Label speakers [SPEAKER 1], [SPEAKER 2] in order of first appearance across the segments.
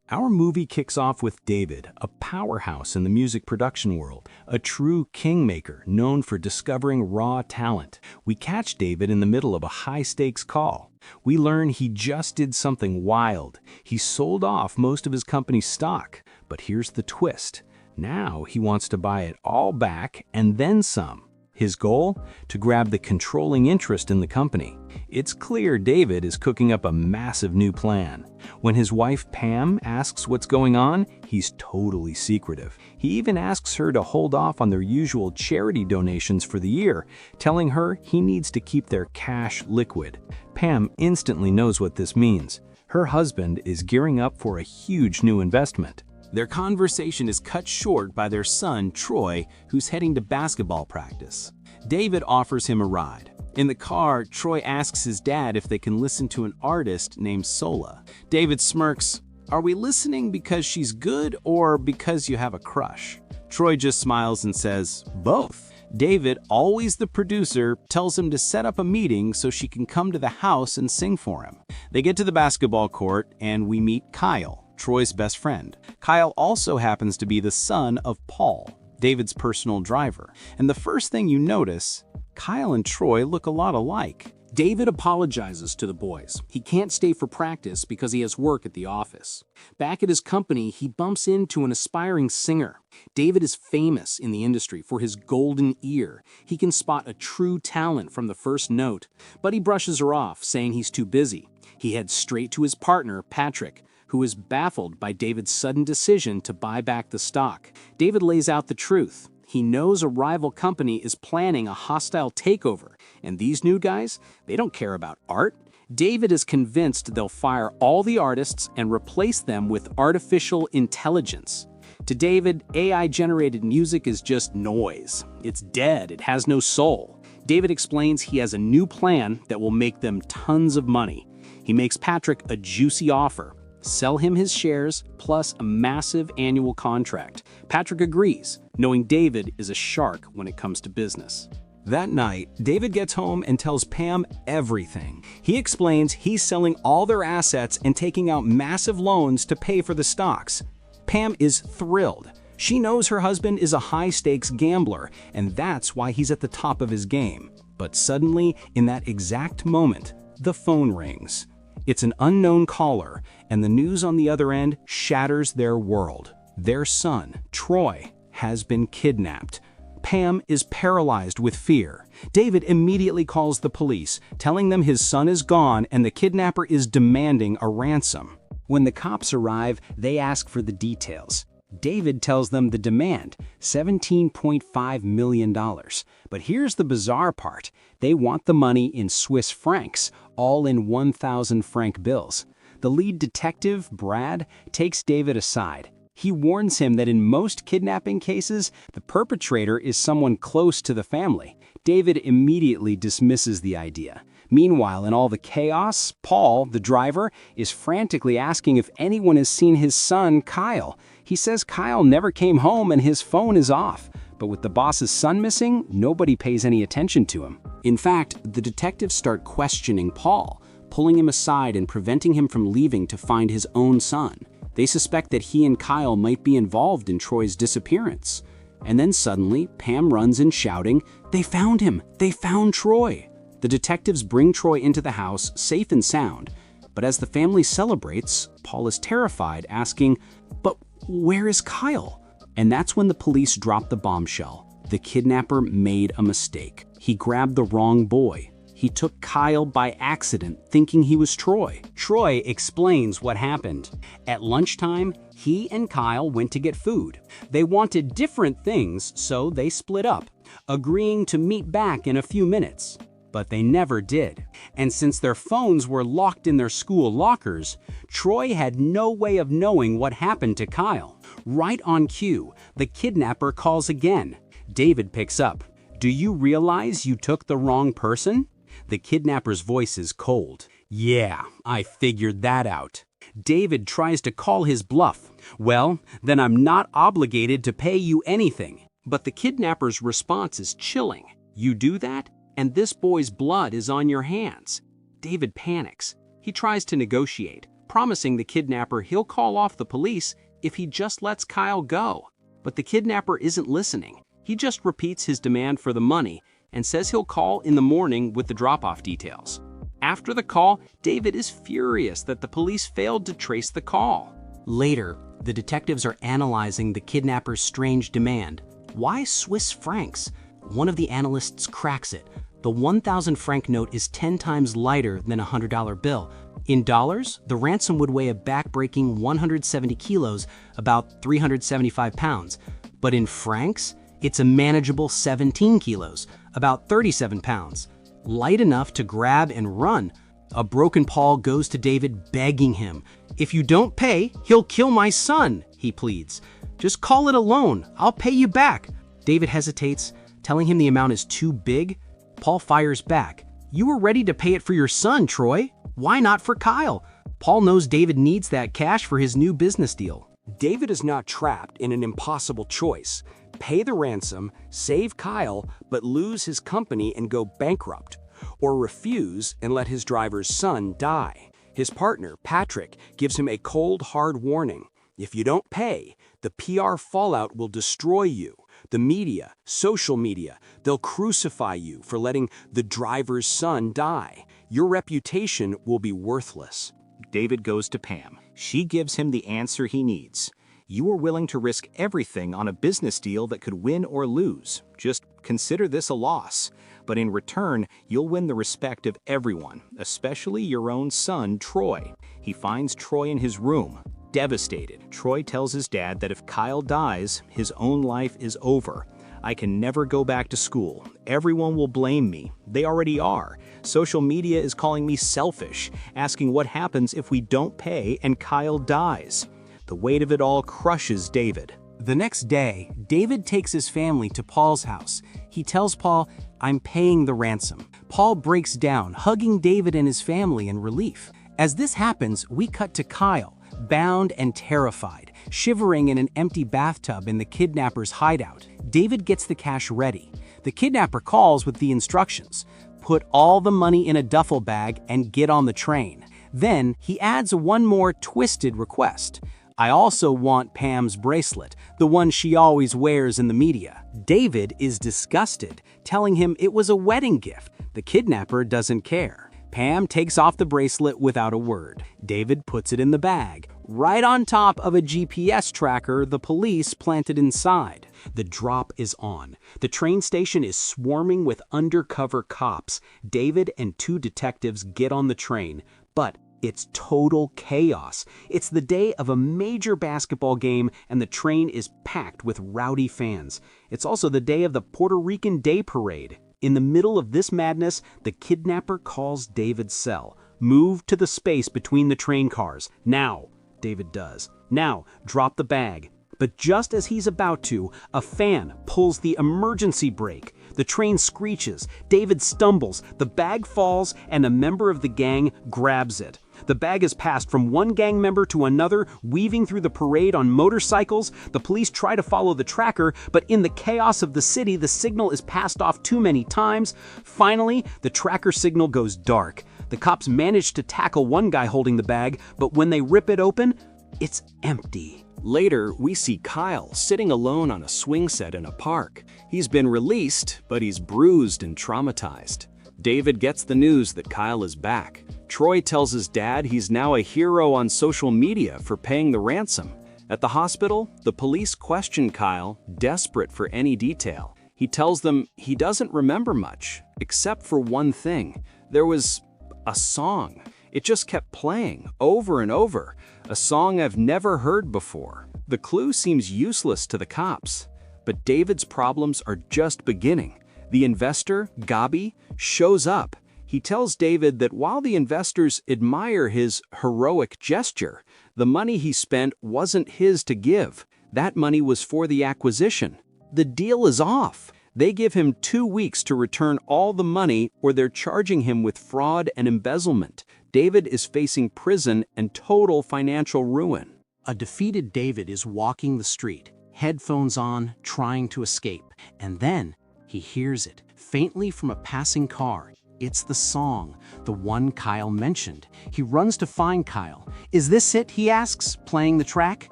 [SPEAKER 1] Our movie kicks off with David, a powerhouse in the music production world, a true kingmaker known for discovering raw talent. We catch David in the middle of a high-stakes call. We learn he just did something wild. He sold off most of his company's stock. But here's the twist. Now he wants to buy it all back and then some. His goal? To grab the controlling interest in the company. It's clear David is cooking up a massive new plan. When his wife Pam asks what's going on, he's totally secretive. He even asks her to hold off on their usual charity donations for the year, telling her he needs to keep their cash liquid. Pam instantly knows what this means. Her husband is gearing up for a huge new investment. Their conversation is cut short by their son, Troy, who's heading to basketball practice. David offers him a ride. In the car, Troy asks his dad if they can listen to an artist named Sola. David smirks, "Are we listening because she's good or because you have a crush?" Troy just smiles and says, "Both." David, always the producer, tells him to set up a meeting so she can come to the house and sing for him. They get to the basketball court and we meet Kyle, Troy's best friend. Kyle also happens to be the son of Paul, David's personal driver. And the first thing you notice, Kyle and Troy look a lot alike. David apologizes to the boys. He can't stay for practice because he has work at the office. Back at his company, he bumps into an aspiring singer. David is famous in the industry for his golden ear. He can spot a true talent from the first note, but he brushes her off, saying he's too busy. He heads straight to his partner, Patrick, who is baffled by David's sudden decision to buy back the stock. David lays out the truth. He knows a rival company is planning a hostile takeover, and these new guys, they don't care about art. David is convinced they'll fire all the artists and replace them with artificial intelligence. To David, AI-generated music is just noise. It's dead, it has no soul. David explains he has a new plan that will make them tons of money. He makes Patrick a juicy offer. Sell him his shares, plus a massive annual contract. Patrick agrees, knowing David is a shark when it comes to business. That night, David gets home and tells Pam everything. He explains he's selling all their assets and taking out massive loans to pay for the stocks. Pam is thrilled. She knows her husband is a high-stakes gambler, and that's why he's at the top of his game. But suddenly, in that exact moment, the phone rings. It's an unknown caller, and the news on the other end shatters their world. Their son, Troy, has been kidnapped. Pam is paralyzed with fear. David immediately calls the police, telling them his son is gone and the kidnapper is demanding a ransom. When the cops arrive, they ask for the details. David tells them the demand, $17.5 million. But here's the bizarre part. They want the money in Swiss francs, all in 1,000 franc bills. The lead detective, Brad, takes David aside. He warns him that in most kidnapping cases, the perpetrator is someone close to the family. David immediately dismisses the idea. Meanwhile, in all the chaos, Paul, the driver, is frantically asking if anyone has seen his son, Kyle. He says Kyle never came home and his phone is off. But with the boss's son missing, nobody pays any attention to him. In fact, the detectives start questioning Paul, pulling him aside and preventing him from leaving to find his own son. They suspect that he and Kyle might be involved in Troy's disappearance. And then suddenly, Pam runs in shouting, "They found him! They found Troy!" The detectives bring Troy into the house, safe and sound. But as the family celebrates, Paul is terrified, asking, "But where is Kyle?" And that's when the police drop the bombshell. The kidnapper made a mistake. He grabbed the wrong boy. He took Kyle by accident, thinking he was Troy. Troy explains what happened. At lunchtime, he and Kyle went to get food. They wanted different things, so they split up, agreeing to meet back in a few minutes. But they never did. And since their phones were locked in their school lockers, Troy had no way of knowing what happened to Kyle. Right on cue, the kidnapper calls again. David picks up. "Do you realize you took the wrong person?" The kidnapper's voice is cold. "Yeah, I figured that out." David tries to call his bluff. "Well, then I'm not obligated to pay you anything." But the kidnapper's response is chilling. "You do that, and this boy's blood is on your hands." David panics. He tries to negotiate,
[SPEAKER 2] promising the kidnapper he'll call off the police if he just lets Kyle go. But the kidnapper isn't listening. He just repeats his demand for the money and says he'll call in the morning with the drop-off details. After the call, David is furious that the police failed to trace the call. Later, the detectives are analyzing the kidnapper's strange demand. Why Swiss francs? One of the analysts cracks it. The 1,000 franc note is 10 times lighter than a $100 bill. In dollars, the ransom would weigh a back-breaking 170 kilos, about 375 pounds. But in francs, it's a manageable 17 kilos, about 37 pounds. Light enough to grab and run. A broken Paul goes to David begging him. "If you don't pay, he'll kill my son," he pleads. "Just call it a loan. I'll pay you back." David hesitates, telling him the amount is too big. Paul fires back. "You were ready to pay it for your son, Troy. Why not for Kyle?" Paul knows David needs that cash for his new business deal.
[SPEAKER 1] David is not trapped in an impossible choice. Pay the ransom, save Kyle, but lose his company and go bankrupt. Or refuse and let his driver's son die. His partner, Patrick, gives him a cold, hard warning. If you don't pay, the PR fallout will destroy you. The media, social media, they'll crucify you for letting the driver's son die. Your reputation will be worthless. David goes to Pam. She gives him the answer he needs. You are willing to risk everything on a business deal that could win or lose. Just consider this a loss. But in return, you'll win the respect of everyone, especially your own son, Troy. He finds Troy in his room, devastated. Troy tells his dad that if Kyle dies, his own life is over. I can never go back to school. Everyone will blame me. They already are. Social media is calling me selfish, asking what happens if we don't pay and Kyle dies. The weight of it all crushes David. The next day, David takes his family to Paul's house. He tells Paul, "I'm paying the ransom." Paul breaks down, hugging David and his family in relief. As this happens, we cut to Kyle, bound and terrified, shivering in an empty bathtub in the kidnapper's hideout. David gets the cash ready. The kidnapper calls with the instructions. Put all the money in a duffel bag and get on the train. Then he adds one more twisted request. "I also want Pam's bracelet, the one she always wears in the media." David is disgusted, telling him it was a wedding gift. The kidnapper doesn't care. Pam takes off the bracelet without a word. David puts it in the bag, right on top of a GPS tracker the police planted inside. The drop is on. The train station is swarming with undercover cops. David and two detectives get on the train, but it's total chaos. It's the day of a major basketball game and the train is packed with rowdy fans. It's also the day of the Puerto Rican Day Parade. In the middle of this madness, the kidnapper calls David's cell. "Move to the space between the train cars. Now," David does. "Now, drop the bag." But just as he's about to, a fan pulls the emergency brake. The train screeches, David stumbles, the bag falls, and a member of the gang grabs it. The bag is passed from one gang member to another, weaving through the parade on motorcycles. The police try to follow the tracker, but in the chaos of the city, the signal is passed off too many times. Finally, the tracker signal goes dark. The cops manage to tackle one guy holding the bag, but when they rip it open, it's empty. Later, we see Kyle sitting alone on a swing set in a park. He's been released, but he's bruised and traumatized. David gets the news that Kyle is back. Troy tells his dad he's now a hero on social media for paying the ransom. At the hospital, the police question Kyle, desperate for any detail. He tells them he doesn't remember much, except for one thing. There was a song. It just kept playing over and over, a song I've never heard before. The clue seems useless to the cops, but David's problems are just beginning. The investor, Gabi, shows up. He tells David that while the investors admire his heroic gesture, the money he spent wasn't his to give. That money was for the acquisition. The deal is off. They give him 2 weeks to return all the money or they're charging him with fraud and embezzlement. David is facing prison and total financial ruin. A defeated David is walking the street, headphones on, trying to escape. And then he hears it, faintly from a passing car.
[SPEAKER 2] It's the song, the one Kyle mentioned. He runs to find Kyle. "Is this it?" he asks, playing the track.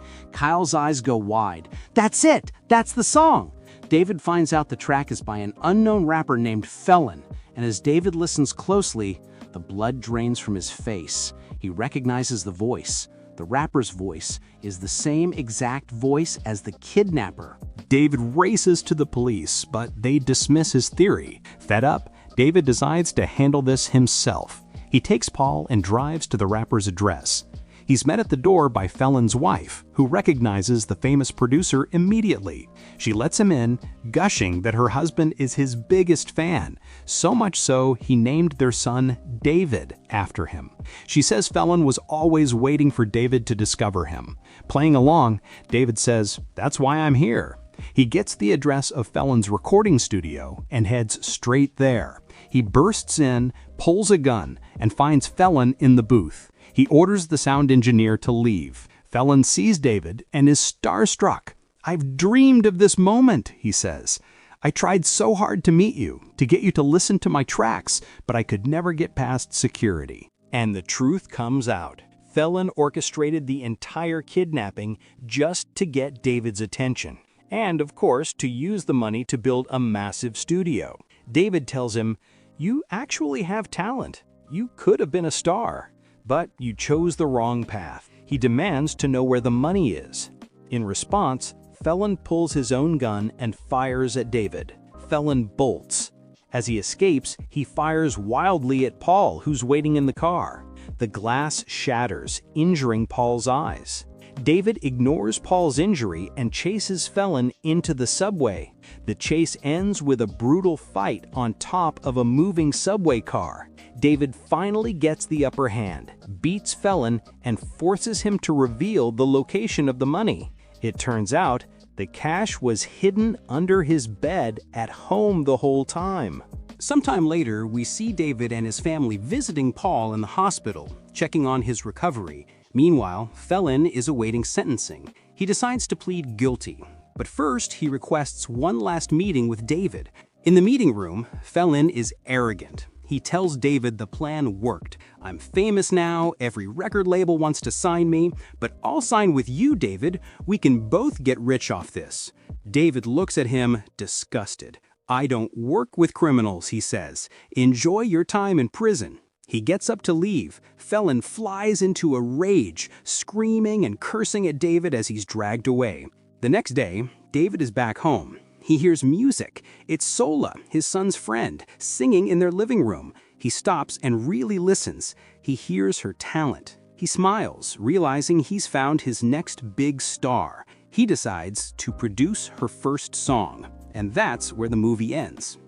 [SPEAKER 2] Kyle's eyes go wide. "That's it! That's the song!" David finds out the track is by an unknown rapper named Felon, and as David listens closely, the blood drains from his face. He recognizes the voice. The rapper's voice is the same exact voice as the kidnapper.
[SPEAKER 1] David races to the police, but they dismiss his theory. Fed up, David decides to handle this himself. He takes Paul and drives to the rapper's address. He's met at the door by Felon's wife, who recognizes the famous producer immediately. She lets him in, gushing that her husband is his biggest fan, so much so he named their son David after him. She says Felon was always waiting for David to discover him. Playing along, David says, "That's why I'm here." He gets the address of Felon's recording studio and heads straight there. He bursts in, pulls a gun, and finds Felon in the booth. He orders the sound engineer to leave. Felon sees David and is starstruck. "I've dreamed of this moment," he says. "I tried so hard to meet you, to get you to listen to my tracks, but I could never get past security." And the truth comes out. Felon orchestrated the entire kidnapping just to get David's attention. And, of course, to use the money to build a massive studio. David tells him, "You actually have talent. You could have been a star. But you chose the wrong path." He demands to know where the money is. In response, Felon pulls his own gun and fires at David. Felon bolts. As he escapes, he fires wildly at Paul, who's waiting in the car. The glass shatters, injuring Paul's eyes. David ignores Paul's injury and chases Felon into the subway. The chase ends with a brutal fight on top of a moving subway car. David finally gets the upper hand, beats Felon, and forces him to reveal the location of the money. It turns out the cash was hidden under his bed at home the whole time. Sometime later, we see David and his family visiting Paul in the hospital, checking on his recovery. Meanwhile, Felon is awaiting sentencing. He decides to plead guilty, but first he requests one last meeting with David. In the meeting room, Felon is arrogant. He tells David the plan worked. "I'm famous now, every record label wants to sign me, but I'll sign with you, David. We can both get rich off this." David looks at him, disgusted. "I don't work with criminals," he says. "Enjoy your time in prison." He gets up to leave. Felon flies into a rage, screaming and cursing at David as he's dragged away. The next day, David is back home. He hears music. It's Sola, his son's friend, singing in their living room. He stops and really listens. He hears her talent. He smiles, realizing he's found his next big star. He decides to produce her first song. And that's where the movie ends.